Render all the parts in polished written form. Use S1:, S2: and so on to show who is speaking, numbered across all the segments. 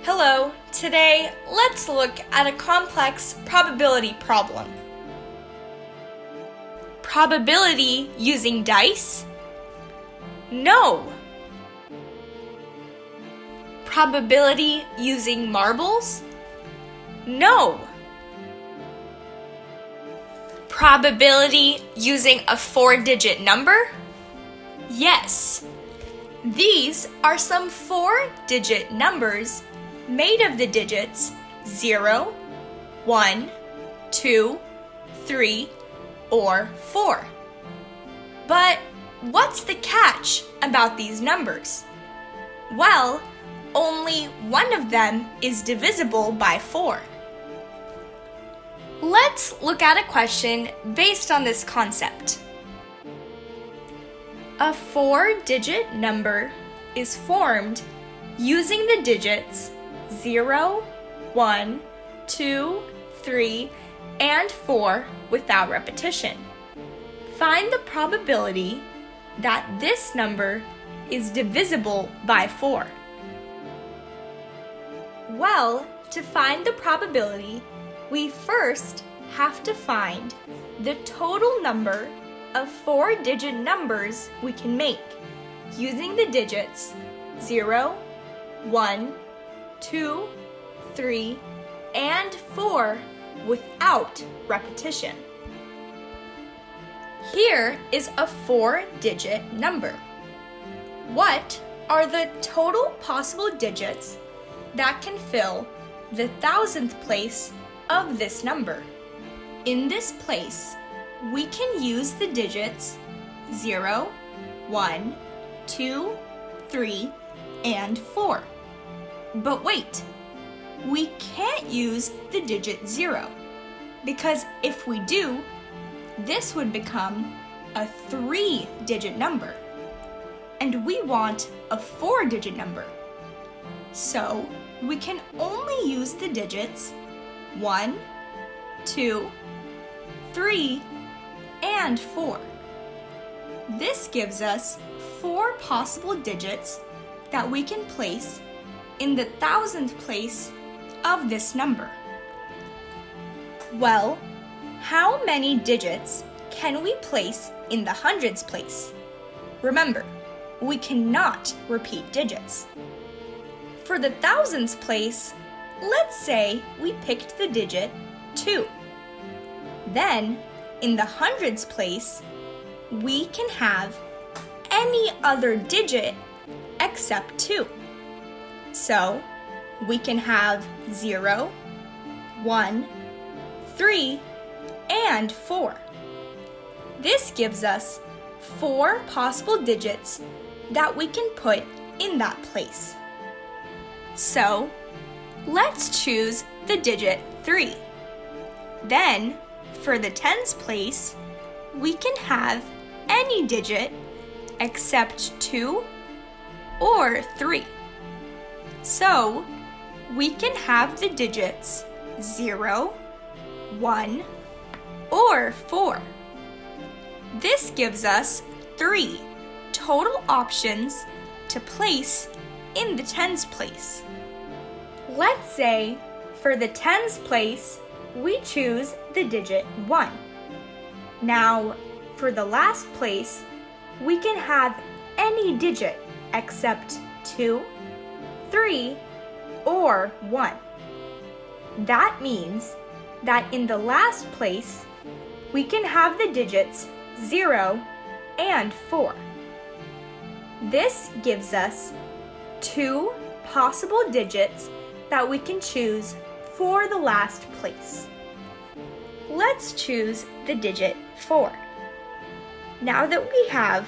S1: Hello, today let's look at a complex probability problem. Probability using dice? No. Probability using marbles? No. Probability using a 4-digit number? Yes. These are some 4-digit numbers made of the digits 0, 1, 2, 3, or 4. But what's the catch about these numbers? Well, only one of them is divisible by 4. Let's look at a question based on this concept. A 4-digit number is formed using the digits 0, 1, 2, 3, and 4 without repetition. Find the probability that this number is divisible by 4. Well, to find the probability, we first have to find the total number of 4-digit numbers we can make using the digits 0, 1, 2, 3, and 4 without repetition. Here is a 4-digit number. What are the total possible digits that can fill the 1000th place of this number? In this place, we can use the digits 0, 1, 2, 3, and 4. But wait, we can't use the digit 0, because if we do, this would become a 3-digit number, and we want a 4-digit number. So we can only use the digits 1, 2, 3, and 4. This gives us 4 possible digits that we can place in the 1000th place of this number. Well, how many digits can we place in the hundreds place? Remember, we cannot repeat digits. For the thousands place, let's say we picked the digit 2. Then, in the hundreds place, we can have any other digit except 2. So, we can have 0, 1, 3, and 4. This gives us 4 possible digits that we can put in that place. So, let's choose the digit 3. Then, for the tens place, we can have any digit except 2 or 3. So, we can have the digits 0, 1, or 4. This gives us 3 total options to place in the tens place. Let's say for the tens place, we choose the digit 1. Now, for the last place, we can have any digit except 2, 3, or 1. That means that in the last place, we can have the digits 0 and 4. This gives us 2 possible digits that we can choose for the last place. Let's choose the digit 4. Now that we have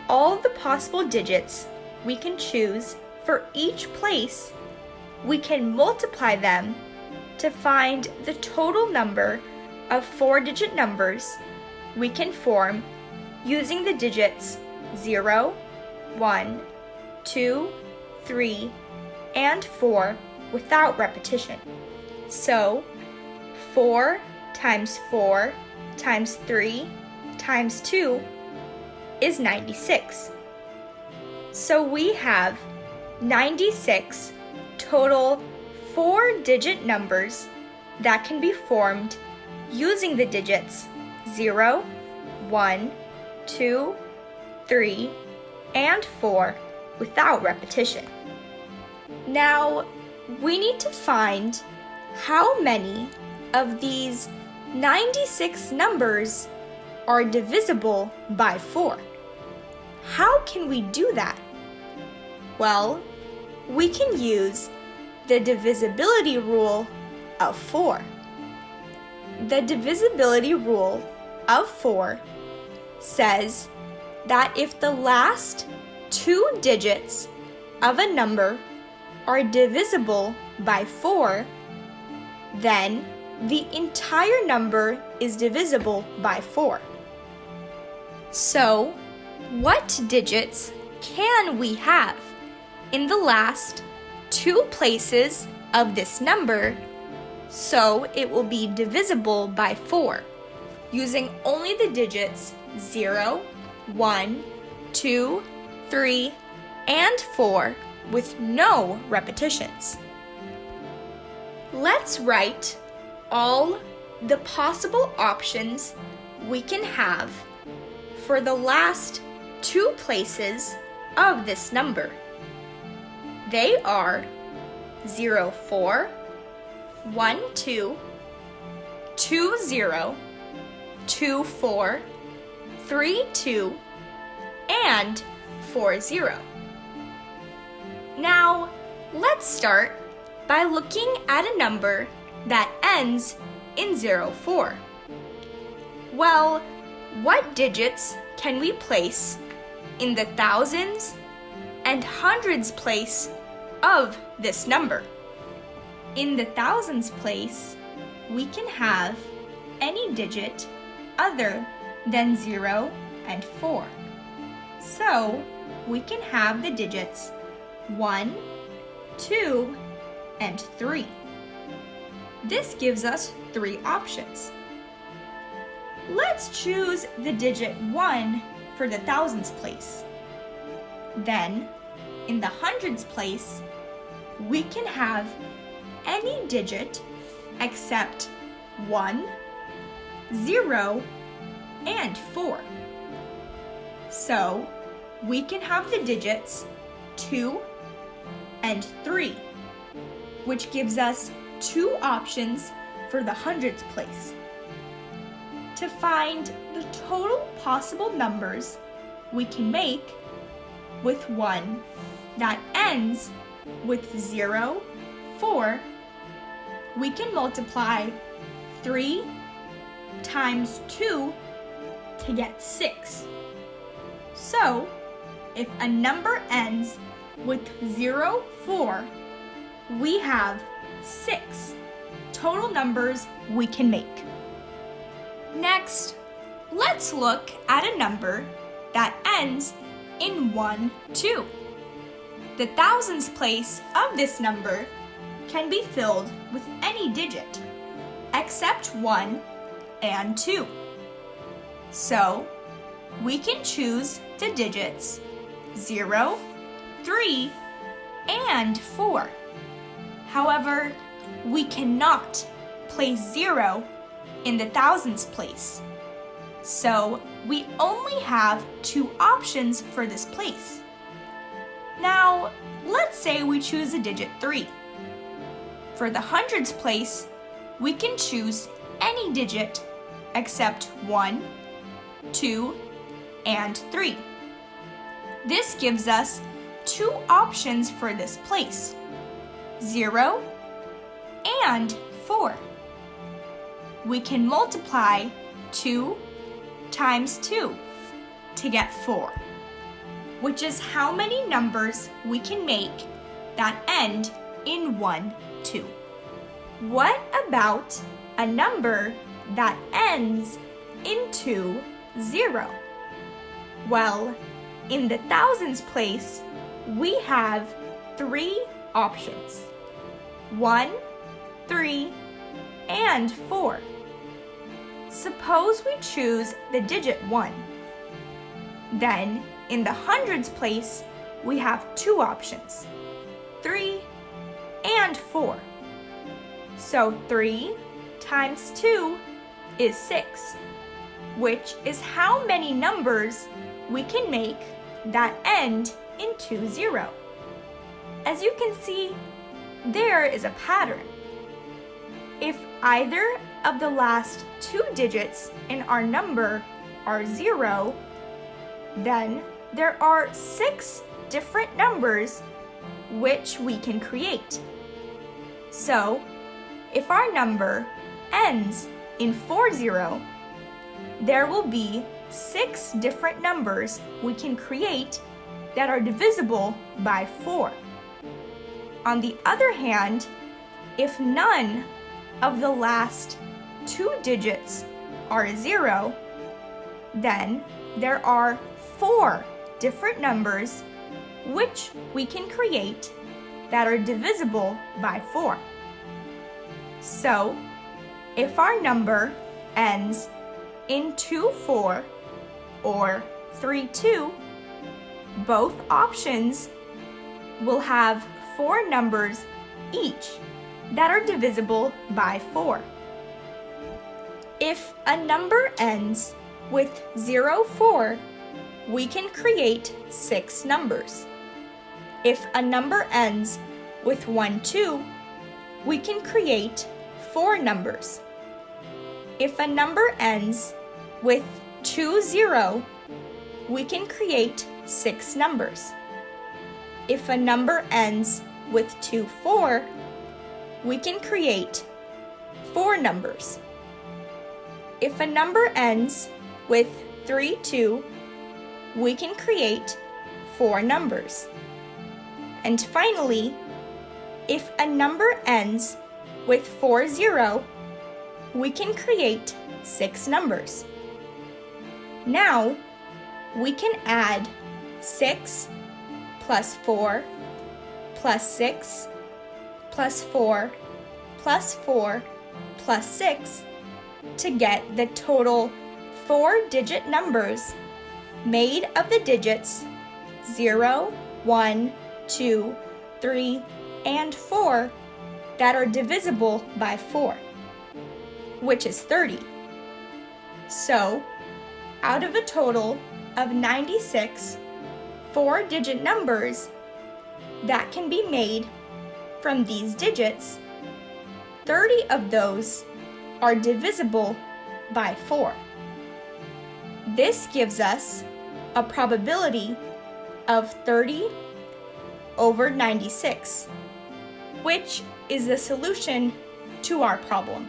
S1: all the possible digits we can choose for each place, we can multiply them to find the total number of 4-digit numbers we can form using the digits 0, 1, 2, 3, and 4 without repetition. So, 4 times 4 times 3 times 2 is 96. So we have 96 total 4-digit numbers that can be formed using the digits 0, 1, 2, 3, and 4 without repetition. Now, we need to find how many of these 96 numbers are divisible by 4. How can we do that? Well, we can use the divisibility rule of 4. The divisibility rule of 4 says that if the last 2 digits of a number are divisible by 4, then the entire number is divisible by 4. So, what digits can we have in the last 2 places of this number so it will be divisible by 4, using only the digits 0, 1, 2, 3, and 4 with no repetitions? Let's write all the possible options we can have for the last 2 places of this number. They are 0, 4, 1, 2, 2, 0, 2, 4, 3, 2, and 4, 0. Now, let's start by looking at a number that ends in 0, 4. Well, what digits can we place in the thousands and hundreds place of this number? In the thousands place, we can have any digit other than 0 and 4. So, we can have the digits 1, 2, and 3. This gives us 3 options. Let's choose the digit 1 for the thousands place. Then, in the hundreds place, we can have any digit except 1, 0, and 4. So, we can have the digits 2 and 3, which gives us 2 options for the hundreds place. To find the total possible numbers we can make with one that ends with 0, 4, we can multiply 3 times 2 to get 6. So, if a number ends with 0, 4, we have 6 total numbers we can make. Next, let's look at a number that ends in 1, 2. The thousands place of this number can be filled with any digit except 1 and 2. So, we can choose the digits 0, 3, and 4. However, we cannot place 0 in the thousands place. So, we only have 2 options for this place. Now, let's say we choose the digit 3. For the hundreds place, we can choose any digit except 1, 2, and 3. This gives us 2 options for this place, 0 and 4. We can multiply 2 times 2 to get 4, which is how many numbers we can make that end in 1, 2. What about a number that ends in 2, 0? Well, in the thousands place, we have 3 options, 1, 3, and 4. Suppose we choose the digit 1. Then, in the hundreds place, we have 2 options, 3 and 4. So 3 times 2 is 6, which is how many numbers we can make that end in 20. As you can see, there is a pattern. If either of the last 2 digits in our number are 0, then there are 6 different numbers which we can create. So, if our number ends in 40, there will be 6 different numbers we can create that are divisible by 4. On the other hand, if none of the last 2 digits are 0, then there are 4 different numbers which we can create that are divisible by 4. So, if our number ends in 24 or 32, both options will have 4 numbers each that are divisible by 4. If a number ends with 04, we can create 6 numbers. If a number ends with 12, we can create 4 numbers. If a number ends with 20, we can create 6 numbers. If a number ends with 24, we can create 4 numbers. If a number ends with 32, we can create 4 numbers. And finally, if a number ends with 40, we can create 6 numbers. Now, we can add 6 plus 4 plus 6 plus 4 plus 4 plus 6 to get the total 4-digit numbers made of the digits 0, 1, 2, 3, and 4 that are divisible by 4, which is 30. So, out of a total of 96 4-digit numbers that can be made from these digits, 30 of those are divisible by 4. This gives us a probability of 30 over 96, which is the solution to our problem.